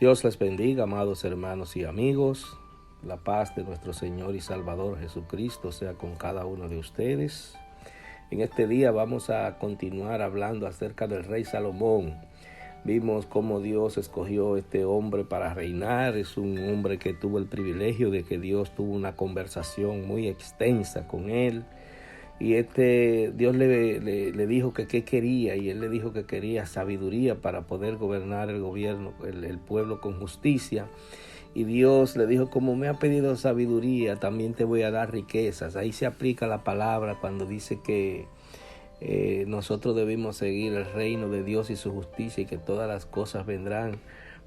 Dios les bendiga, amados hermanos y amigos. La paz de nuestro Señor y Salvador Jesucristo sea con cada uno de ustedes. En este día vamos a continuar hablando acerca del rey Salomón. Vimos cómo Dios escogió a este hombre para reinar. Es un hombre que tuvo el privilegio de que Dios tuvo una conversación muy extensa con él. Y Dios le dijo que qué quería, y él le dijo que quería sabiduría para poder gobernar el gobierno, el pueblo con justicia. Y Dios le dijo, como me ha pedido sabiduría, también te voy a dar riquezas. Ahí se aplica la palabra cuando dice que nosotros debemos seguir el reino de Dios y su justicia, y que todas las cosas vendrán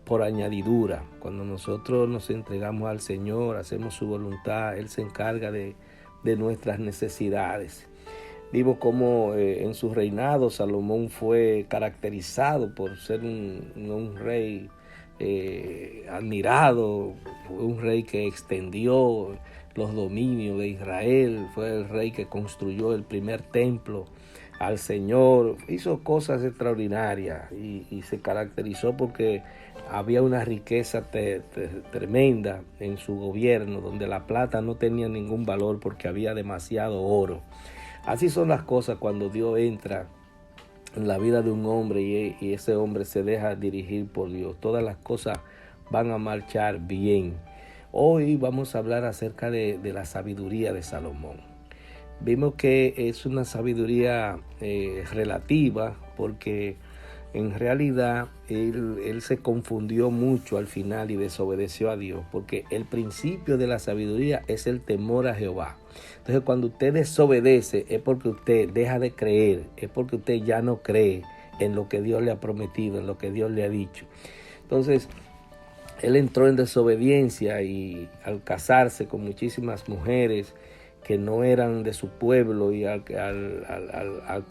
por añadidura. Cuando nosotros nos entregamos al Señor, hacemos su voluntad, Él se encarga de nuestras necesidades. Vimos cómo en su reinado Salomón fue caracterizado por ser un rey admirado, fue un rey que extendió los dominios de Israel, fue el rey que construyó el primer templo al Señor, hizo cosas extraordinarias y se caracterizó porque había una riqueza tremenda en su gobierno, donde la plata no tenía ningún valor porque había demasiado oro. Así son las cosas cuando Dios entra en la vida de un hombre y ese hombre se deja dirigir por Dios. Todas las cosas van a marchar bien. Hoy vamos a hablar acerca de la sabiduría de Salomón. Vimos que es una sabiduría relativa, porque en realidad él se confundió mucho al final y desobedeció a Dios, porque el principio de la sabiduría es el temor a Jehová. Entonces, cuando usted desobedece es porque usted deja de creer, es porque usted ya no cree en lo que Dios le ha prometido, en lo que Dios le ha dicho. Entonces, él entró en desobediencia y al casarse con muchísimas mujeres que no eran de su pueblo, y al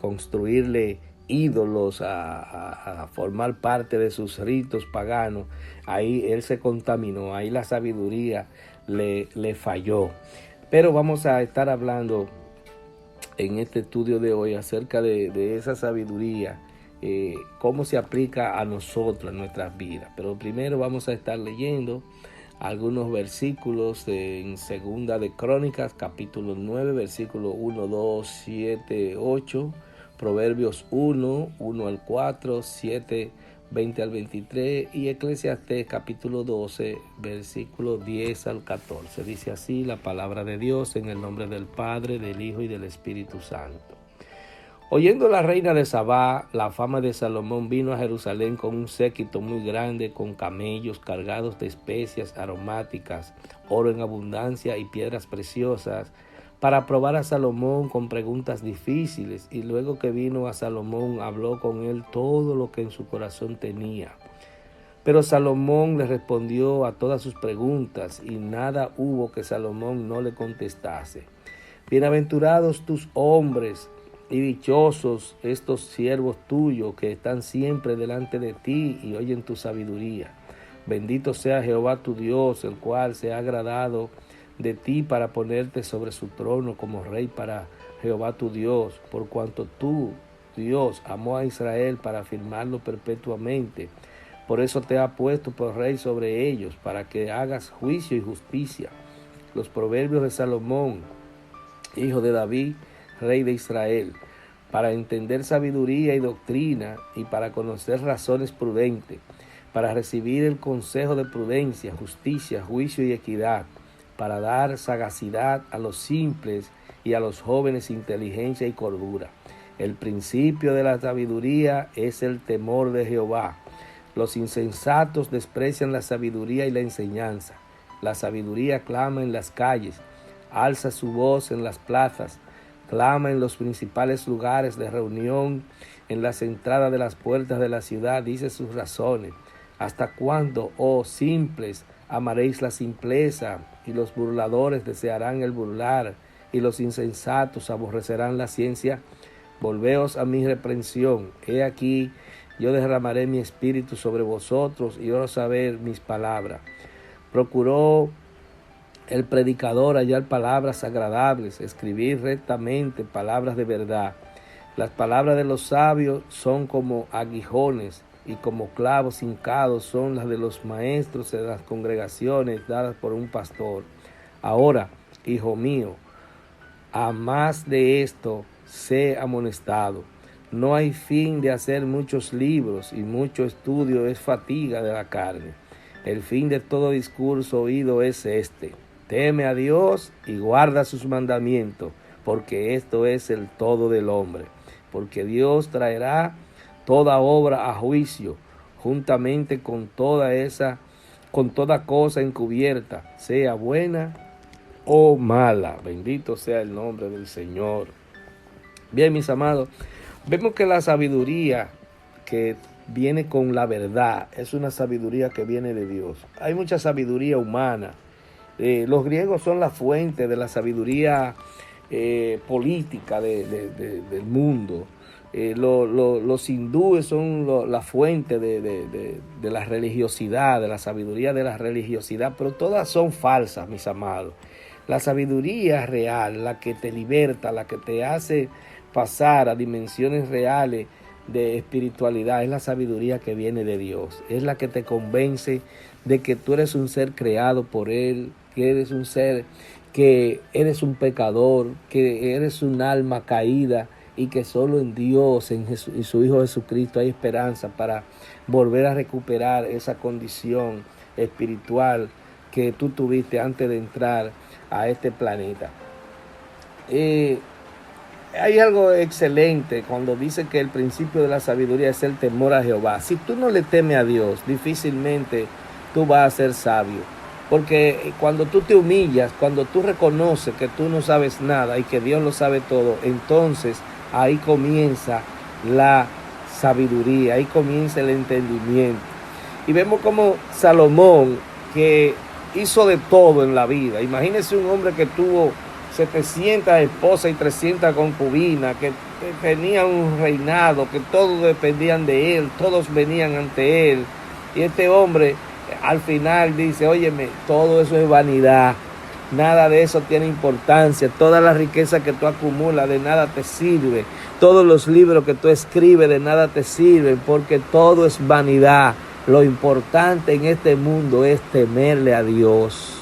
construirle ídolos, a formar parte de sus ritos paganos, ahí él se contaminó, ahí la sabiduría le falló. Pero vamos a estar hablando en este estudio de hoy acerca de esa sabiduría, cómo se aplica a nosotros, en nuestras vidas. Pero primero vamos a estar leyendo algunos versículos en Segunda de Crónicas, capítulo 9, versículos 1, 2, 7, 8, Proverbios 1, 1 al 4, 7, 20 al 23, y Eclesiastés capítulo 12, versículo 10 al 14. Dice así la palabra de Dios, en el nombre del Padre, del Hijo y del Espíritu Santo. Oyendo la reina de Sabá la fama de Salomón, vino a Jerusalén con un séquito muy grande, con camellos cargados de especias aromáticas, oro en abundancia y piedras preciosas, para probar a Salomón con preguntas difíciles. Y luego que vino a Salomón, habló con él todo lo que en su corazón tenía. Pero Salomón le respondió a todas sus preguntas, y nada hubo que Salomón no le contestase. Bienaventurados tus hombres, y dichosos estos siervos tuyos que están siempre delante de ti y oyen tu sabiduría. Bendito sea Jehová tu Dios, el cual se ha agradado de ti para ponerte sobre su trono como rey para Jehová tu Dios, por cuanto tú, Dios, amó a Israel para afirmarlo perpetuamente. Por eso te ha puesto por rey sobre ellos, para que hagas juicio y justicia. Los proverbios de Salomón, hijo de David, rey de Israel, para entender sabiduría y doctrina, y para conocer razones prudentes, para recibir el consejo de prudencia, justicia, juicio y equidad, para dar sagacidad a los simples y a los jóvenes inteligencia y cordura. El principio de la sabiduría es el temor de Jehová. Los insensatos desprecian la sabiduría y la enseñanza. La sabiduría clama en las calles, alza su voz en las plazas, clama en los principales lugares de reunión, en las entradas de las puertas de la ciudad, dice sus razones. ¿Hasta cuándo, oh simples, amaréis la simpleza? Y los burladores desearán el burlar, y los insensatos aborrecerán la ciencia. Volveos a mi reprensión. He aquí, yo derramaré mi espíritu sobre vosotros, y os saber mis palabras. Procuró el predicador hallar palabras agradables, escribir rectamente palabras de verdad. Las palabras de los sabios son como aguijones, y como clavos hincados son las de los maestros de las congregaciones dadas por un pastor. Ahora, hijo mío, a más de esto, sé amonestado. No hay fin de hacer muchos libros, y mucho estudio es fatiga de la carne. El fin de todo discurso oído es este: teme a Dios y guarda sus mandamientos, porque esto es el todo del hombre. Porque Dios traerá toda obra a juicio, juntamente con toda cosa encubierta, sea buena o mala. Bendito sea el nombre del Señor. Bien, mis amados, vemos que la sabiduría que viene con la verdad es una sabiduría que viene de Dios. Hay mucha sabiduría humana. Los griegos son la fuente de la sabiduría política del mundo. Los hindúes son la fuente de la religiosidad, de la sabiduría de la religiosidad, pero todas son falsas, mis amados. La sabiduría real, la que te liberta, la que te hace pasar a dimensiones reales de espiritualidad, es la sabiduría que viene de Dios. Es la que te convence de que tú eres un ser creado por Él, que eres un ser, que eres un pecador, que eres un alma caída, y que solo en Dios, en su Hijo Jesucristo, hay esperanza para volver a recuperar esa condición espiritual que tú tuviste antes de entrar a este planeta. Hay algo excelente cuando dice que el principio de la sabiduría es el temor a Jehová. Si tú no le temes a Dios, difícilmente tú vas a ser sabio. Porque cuando tú te humillas, cuando tú reconoces que tú no sabes nada y que Dios lo sabe todo, entonces ahí comienza la sabiduría, ahí comienza el entendimiento. Y vemos como Salomón, que hizo de todo en la vida. Imagínese un hombre que tuvo 700 esposas y 300 concubinas, que tenía un reinado, que todos dependían de él, todos venían ante él. Y este hombre al final dice: óyeme, todo eso es vanidad. Nada de eso tiene importancia. Toda la riqueza que tú acumulas de nada te sirve. Todos los libros que tú escribes de nada te sirven, porque todo es vanidad. Lo importante en este mundo es temerle a Dios,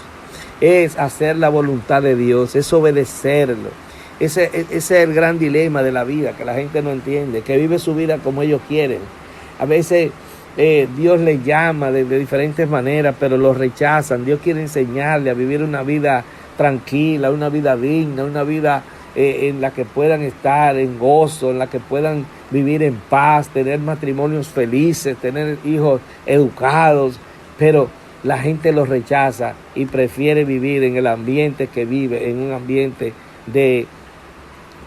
es hacer la voluntad de Dios, es obedecerlo. Ese es el gran dilema de la vida, que la gente no entiende, que vive su vida como ellos quieren. A veces Dios le llama de diferentes maneras, pero lo rechazan. Dios quiere enseñarle a vivir una vida tranquila, una vida digna, una vida en la que puedan estar en gozo, en la que puedan vivir en paz, tener matrimonios felices, tener hijos educados, pero la gente los rechaza y prefiere vivir en el ambiente que vive, en un ambiente de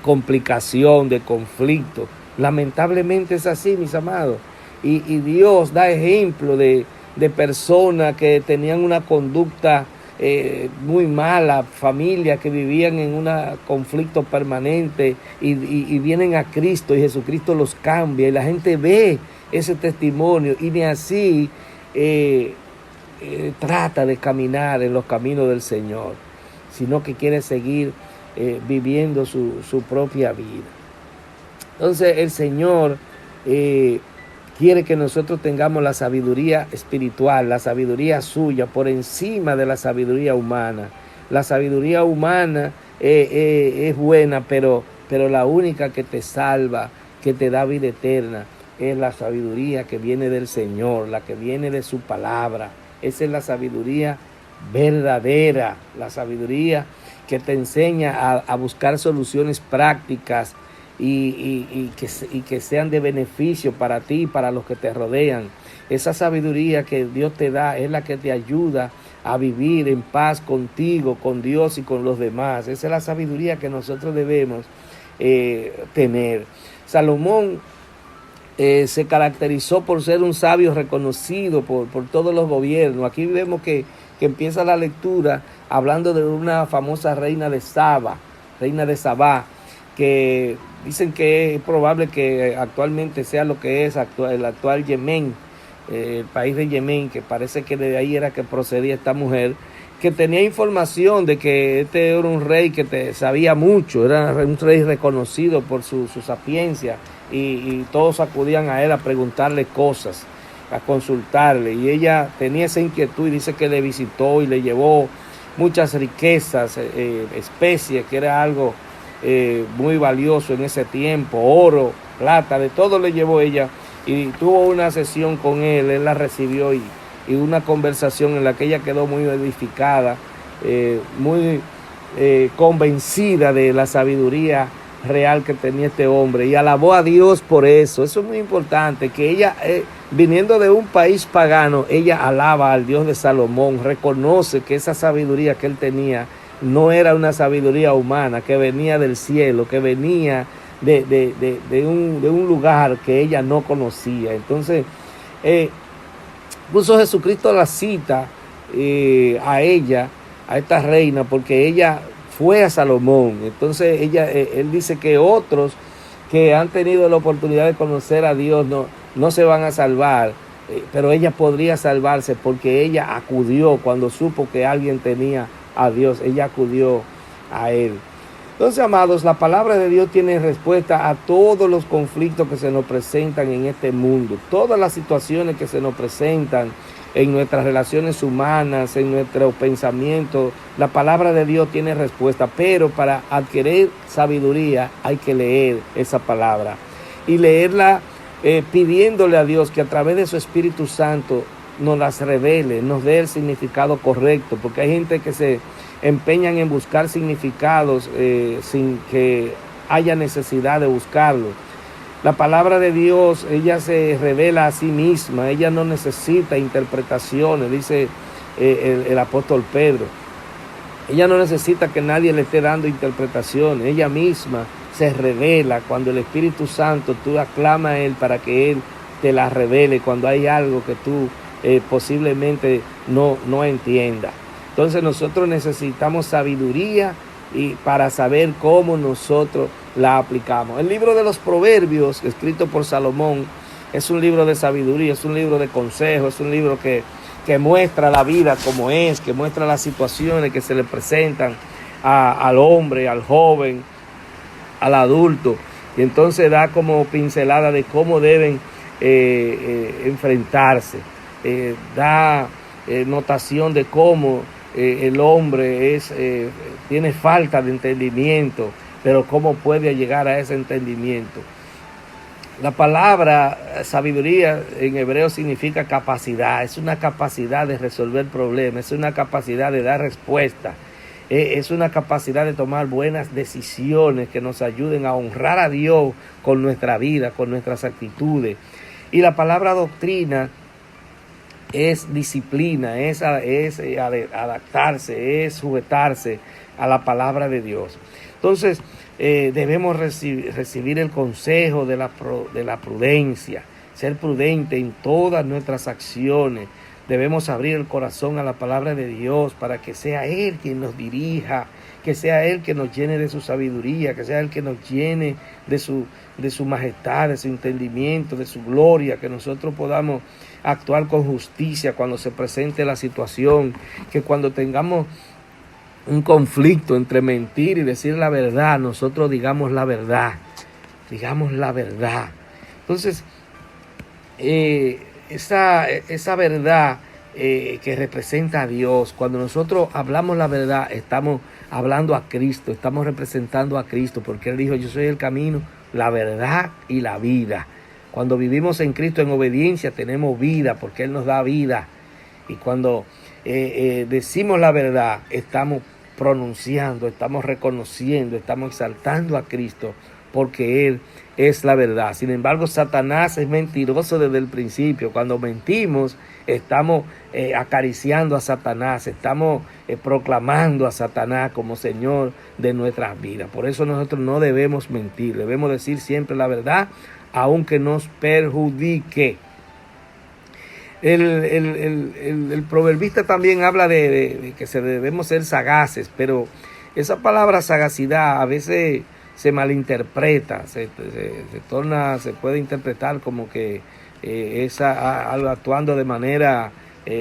complicación, de conflicto. Lamentablemente es así, mis amados. Y Dios da ejemplo de personas que tenían una conducta muy mala, familias que vivían en un conflicto permanente y vienen a Cristo y Jesucristo los cambia y la gente ve ese testimonio y ni así trata de caminar en los caminos del Señor, sino que quiere seguir viviendo su propia vida. Entonces el Señor quiere que nosotros tengamos la sabiduría espiritual, la sabiduría suya, por encima de la sabiduría humana. La sabiduría humana es buena, pero la única que te salva, que te da vida eterna, es la sabiduría que viene del Señor, la que viene de su palabra. Esa es la sabiduría verdadera, la sabiduría que te enseña a buscar soluciones prácticas y que sean de beneficio para ti y para los que te rodean. Esa sabiduría que Dios te da es la que te ayuda a vivir en paz contigo, con Dios y con los demás. Esa es la sabiduría que nosotros debemos tener. Salomón se caracterizó por ser un sabio reconocido por todos los gobiernos. Aquí vemos que empieza la lectura hablando de una famosa reina de Sabá, que dicen que es probable que actualmente sea lo que es el actual Yemen, el país de Yemen, que parece que de ahí era que procedía esta mujer, que tenía información de que este era un rey que sabía mucho, era un rey reconocido por su sapiencia, y todos acudían a él a preguntarle cosas, a consultarle, y ella tenía esa inquietud y dice que le visitó y le llevó muchas riquezas, especies, que era algo muy valioso en ese tiempo, oro, plata, de todo le llevó ella, y tuvo una sesión con él la recibió, y una conversación en la que ella quedó muy edificada, muy convencida de la sabiduría real que tenía este hombre, y alabó a Dios por eso. Eso es muy importante, que ella, viniendo de un país pagano, ella alaba al Dios de Salomón, reconoce que esa sabiduría que él tenía no era una sabiduría humana, que venía del cielo, que venía de un lugar que ella no conocía. Entonces, puso Jesucristo la cita a ella, a esta reina, porque ella fue a Salomón. Entonces él dice que otros que han tenido la oportunidad de conocer a Dios no se van a salvar, pero ella podría salvarse porque ella acudió cuando supo que alguien tenía a Dios, ella acudió a él. Entonces, amados, la palabra de Dios tiene respuesta a todos los conflictos que se nos presentan en este mundo, todas las situaciones que se nos presentan en nuestras relaciones humanas, en nuestros pensamientos. La palabra de Dios tiene respuesta, pero para adquirir sabiduría hay que leer esa palabra y leerla pidiéndole a Dios que a través de su Espíritu Santo nos las revele, nos dé el significado correcto, porque hay gente que se empeñan en buscar significados sin que haya necesidad de buscarlo. La palabra de Dios, ella se revela a sí misma, ella no necesita interpretaciones, dice el apóstol Pedro. Ella no necesita que nadie le esté dando interpretaciones, ella misma se revela cuando el Espíritu Santo, tú aclamas a Él para que Él te la revele cuando hay algo que tú posiblemente no entiendas. Entonces nosotros necesitamos sabiduría y para saber cómo nosotros la aplicamos. El libro de los Proverbios, escrito por Salomón, es un libro de sabiduría, es un libro de consejos, es un libro que muestra la vida como es, que muestra las situaciones que se le presentan al hombre, al joven, al adulto, y entonces da como pincelada de cómo deben enfrentarse, da notación de cómo el hombre tiene falta de entendimiento, pero cómo puede llegar a ese entendimiento. La palabra sabiduría en hebreo significa capacidad, es una capacidad de resolver problemas, es una capacidad de dar respuesta, es una capacidad de tomar buenas decisiones que nos ayuden a honrar a Dios con nuestra vida, con nuestras actitudes. Y la palabra doctrina es disciplina, es adaptarse, es sujetarse a la palabra de Dios. Entonces, debemos recibir el consejo de la prudencia, ser prudente en todas nuestras acciones. Debemos abrir el corazón a la palabra de Dios para que sea Él quien nos dirija, que sea Él que nos llene de su sabiduría, que sea Él que nos llene de su majestad, de su entendimiento, de su gloria, que nosotros podamos actuar con justicia cuando se presente la situación, que cuando tengamos un conflicto entre mentir y decir la verdad, nosotros digamos la verdad, Entonces, esa verdad que representa a Dios, cuando nosotros hablamos la verdad, estamos hablando a Cristo, estamos representando a Cristo, porque Él dijo, yo soy el camino, la verdad y la vida. Cuando vivimos en Cristo en obediencia, tenemos vida, porque Él nos da vida. Y cuando decimos la verdad, estamos pronunciando, estamos reconociendo, estamos exaltando a Cristo, porque Él es la verdad. Sin embargo, Satanás es mentiroso desde el principio. Cuando mentimos, estamos acariciando a Satanás, estamos proclamando a Satanás como Señor de nuestras vidas. Por eso nosotros no debemos mentir, debemos decir siempre la verdad, aunque nos perjudique. El proverbista también habla de que debemos ser sagaces, pero esa palabra sagacidad a veces se malinterpreta, se puede interpretar como que es algo actuando de manera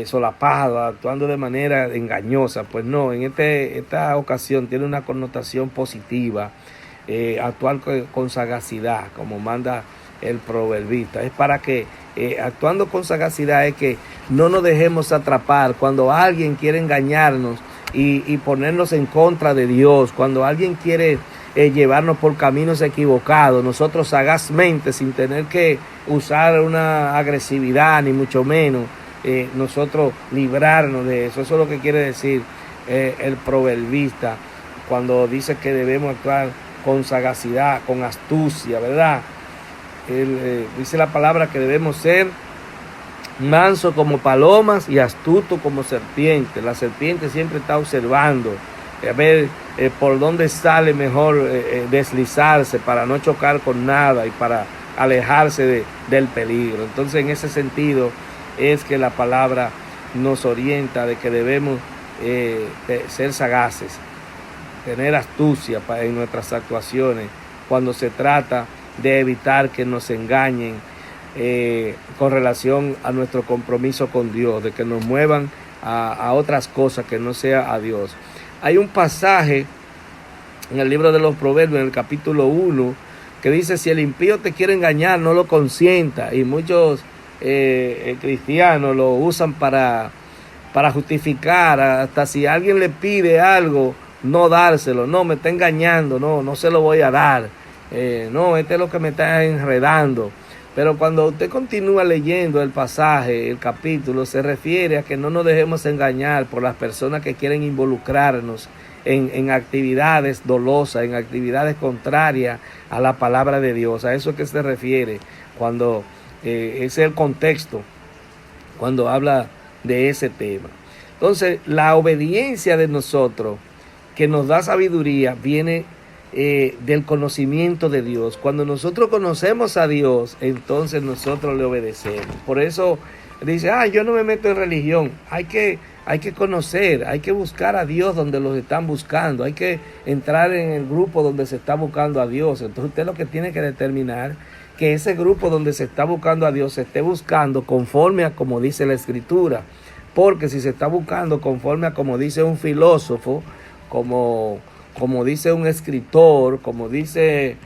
solapado, actuando de manera engañosa. Pues no, en esta ocasión tiene una connotación positiva, actuar con sagacidad, como manda el proverbista. Es para que, actuando con sagacidad, es que no nos dejemos atrapar cuando alguien quiere engañarnos y ponernos en contra de Dios, cuando alguien quiere llevarnos por caminos equivocados. Nosotros sagazmente, sin tener que usar una agresividad, ni mucho menos, nosotros librarnos de eso. Eso es lo que quiere decir el proverbista cuando dice que debemos actuar con sagacidad, con astucia, ¿verdad? Dice la palabra que debemos ser manso como palomas y astuto como serpiente. La serpiente siempre está observando a ver por dónde sale mejor deslizarse para no chocar con nada y para alejarse del peligro. Entonces, en ese sentido es que la palabra nos orienta de que debemos ser sagaces, tener astucia en nuestras actuaciones cuando se trata de evitar que nos engañen con relación a nuestro compromiso con Dios, de que nos muevan a otras cosas que no sea a Dios. Hay un pasaje en el libro de los Proverbios, en el capítulo 1, que dice: si el impío te quiere engañar, no lo consienta. Y muchos cristianos lo usan para justificar, hasta si alguien le pide algo, no dárselo. No, me está engañando, no se lo voy a dar. No, este es lo que me está enredando. Pero cuando usted continúa leyendo el pasaje, el capítulo, se refiere a que no nos dejemos engañar por las personas que quieren involucrarnos en actividades dolosas, en actividades contrarias a la palabra de Dios. A eso es que se refiere cuando ese es el contexto, cuando habla de ese tema. Entonces, la obediencia de nosotros, que nos da sabiduría, viene del conocimiento de Dios. Cuando nosotros conocemos a Dios, entonces nosotros le obedecemos. Por eso dice: yo no me meto en religión. Hay que conocer, hay que buscar a Dios donde los están buscando, hay que entrar en el grupo donde se está buscando a Dios. Entonces usted lo que tiene que determinar que ese grupo donde se está buscando a Dios se esté buscando conforme a como dice la Escritura. Porque si se está buscando conforme a como dice un filósofo, como dice un escritor, como dice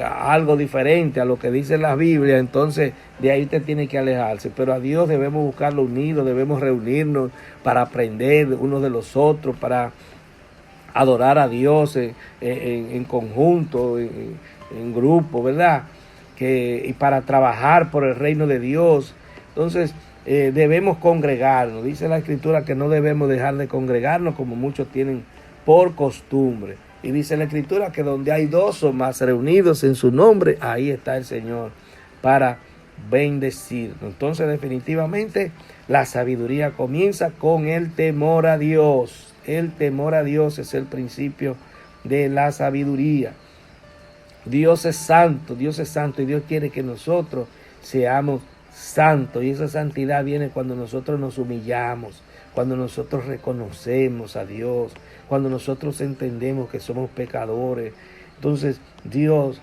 algo diferente a lo que dice la Biblia, entonces de ahí usted tiene que alejarse. Pero a Dios debemos buscarlo unido, debemos reunirnos para aprender unos de los otros, para adorar a Dios en conjunto, en grupo, ¿verdad? Y para trabajar por el reino de Dios. Entonces debemos congregarnos. Dice la Escritura que no debemos dejar de congregarnos como muchos tienen por costumbre. Y dice la Escritura que donde hay dos o más reunidos en su nombre, ahí está el Señor para bendecirnos. Entonces, definitivamente, la sabiduría comienza con el temor a Dios. El temor a Dios es el principio de la sabiduría. Dios es santo y Dios quiere que nosotros seamos santos. Y esa santidad viene cuando nosotros nos humillamos, cuando nosotros reconocemos a Dios, cuando nosotros entendemos que somos pecadores. Entonces Dios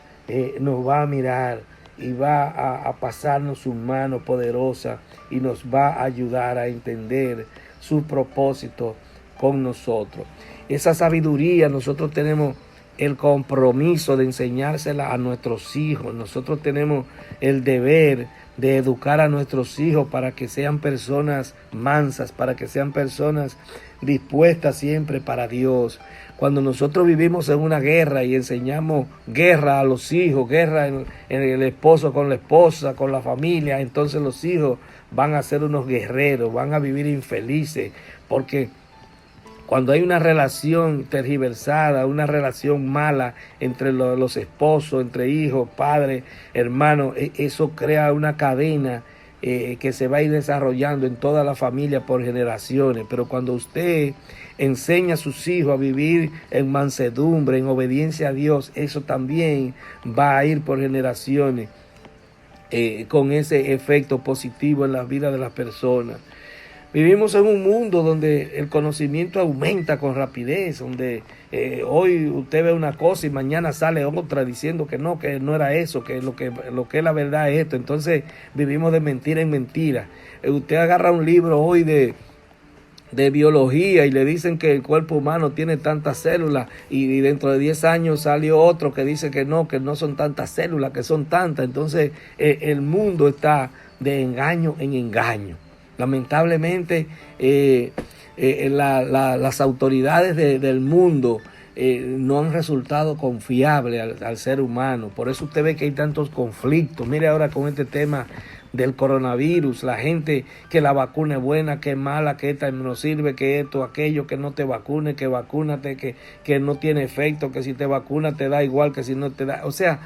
nos va a mirar y va a pasarnos su mano poderosa y nos va a ayudar a entender su propósito con nosotros. Esa sabiduría nosotros tenemos el compromiso de enseñársela a nuestros hijos. Nosotros tenemos el deber de educar a nuestros hijos para que sean personas mansas, para que sean personas dispuestas siempre para Dios. Cuando nosotros vivimos en una guerra y enseñamos guerra a los hijos, guerra en el esposo con la esposa, con la familia, entonces los hijos van a ser unos guerreros, van a vivir infelices, porque cuando hay una relación tergiversada, una relación mala entre los esposos, entre hijos, padres, hermanos, eso crea una cadena que se va a ir desarrollando en toda la familia por generaciones. Pero cuando usted enseña a sus hijos a vivir en mansedumbre, en obediencia a Dios, eso también va a ir por generaciones con ese efecto positivo en la vida de las personas. Vivimos en un mundo donde el conocimiento aumenta con rapidez, donde hoy usted ve una cosa y mañana sale otra diciendo que no era eso, que lo que es la verdad es esto. Entonces vivimos de mentira en mentira. Usted agarra un libro hoy de biología y le dicen que el cuerpo humano tiene tantas células y dentro de 10 años salió otro que dice que no son tantas células, que son tantas. Entonces el mundo está de engaño en engaño. Lamentablemente las autoridades del mundo no han resultado confiables al ser humano. Por eso usted ve que hay tantos conflictos. Mire ahora con este tema del coronavirus, la gente que la vacuna es buena, que es mala, que esta no sirve, que esto, aquello, que no te vacunes, que vacúnate, que no tiene efecto, que si te vacunas te da igual que si no te da. O sea,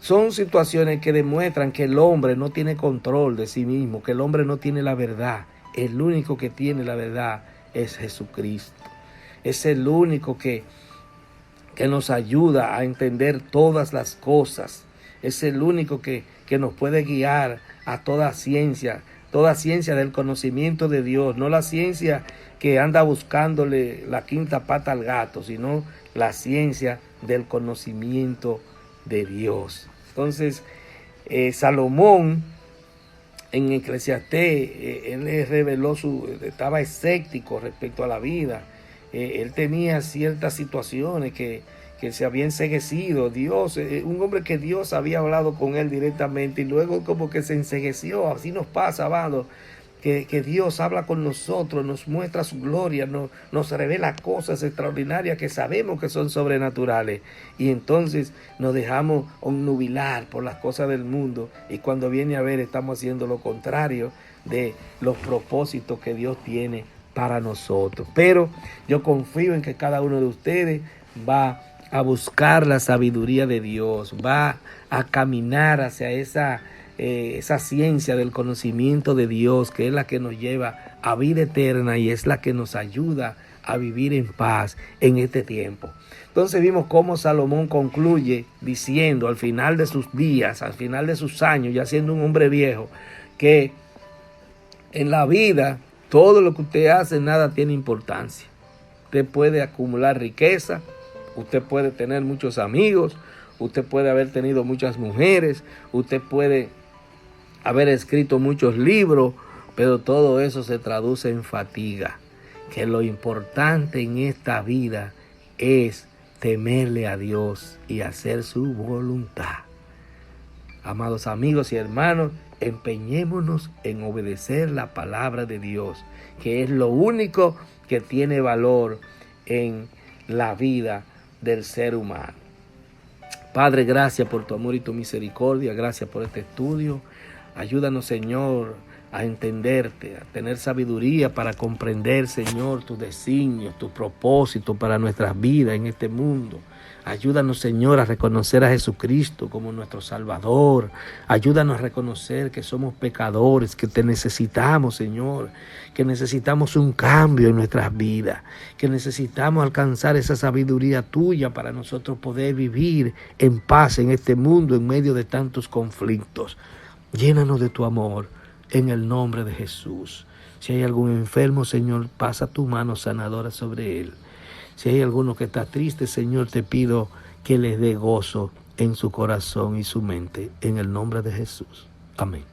son situaciones que demuestran que el hombre no tiene control de sí mismo, que el hombre no tiene la verdad. El único que tiene la verdad es Jesucristo. Es el único que nos ayuda a entender todas las cosas. Es el único que nos puede guiar a toda ciencia del conocimiento de Dios, no la ciencia que anda buscándole la quinta pata al gato, sino la ciencia del conocimiento de Dios. Entonces, Salomón en Eclesiastés, él le reveló estaba escéptico respecto a la vida. Él tenía ciertas situaciones que se había enceguecido. Dios, un hombre que Dios había hablado con él directamente y luego como que se encegueció. Así nos pasa, amado, que Dios habla con nosotros, nos muestra su gloria, nos revela cosas extraordinarias que sabemos que son sobrenaturales. Y entonces nos dejamos obnubilar por las cosas del mundo y cuando viene a ver estamos haciendo lo contrario de los propósitos que Dios tiene para nosotros. Pero yo confío en que cada uno de ustedes va a buscar la sabiduría de Dios, va a caminar hacia esa ciencia del conocimiento de Dios, que es la que nos lleva a vida eterna y es la que nos ayuda a vivir en paz en este tiempo. Entonces vimos cómo Salomón concluye diciendo al final de sus días, al final de sus años, ya siendo un hombre viejo, que en la vida todo lo que usted hace nada tiene importancia. Usted puede acumular riqueza, usted puede tener muchos amigos, usted puede haber tenido muchas mujeres, usted puede haber escrito muchos libros, pero todo eso se traduce en fatiga. Que lo importante en esta vida es temerle a Dios y hacer su voluntad. Amados amigos y hermanos, empeñémonos en obedecer la palabra de Dios, que es lo único que tiene valor en la vida del ser humano. Padre, gracias por tu amor y tu misericordia, gracias por este estudio. Ayúdanos, Señor, a entenderte, a tener sabiduría para comprender, Señor, tus designios, tus propósitos para nuestras vidas en este mundo. Ayúdanos, Señor, a reconocer a Jesucristo como nuestro Salvador. Ayúdanos a reconocer que somos pecadores, que te necesitamos, Señor, que necesitamos un cambio en nuestras vidas, que necesitamos alcanzar esa sabiduría tuya para nosotros poder vivir en paz en este mundo en medio de tantos conflictos. Llénanos de tu amor en el nombre de Jesús. Si hay algún enfermo, Señor, pasa tu mano sanadora sobre él. Si hay alguno que está triste, Señor, te pido que les dé gozo en su corazón y su mente. En el nombre de Jesús. Amén.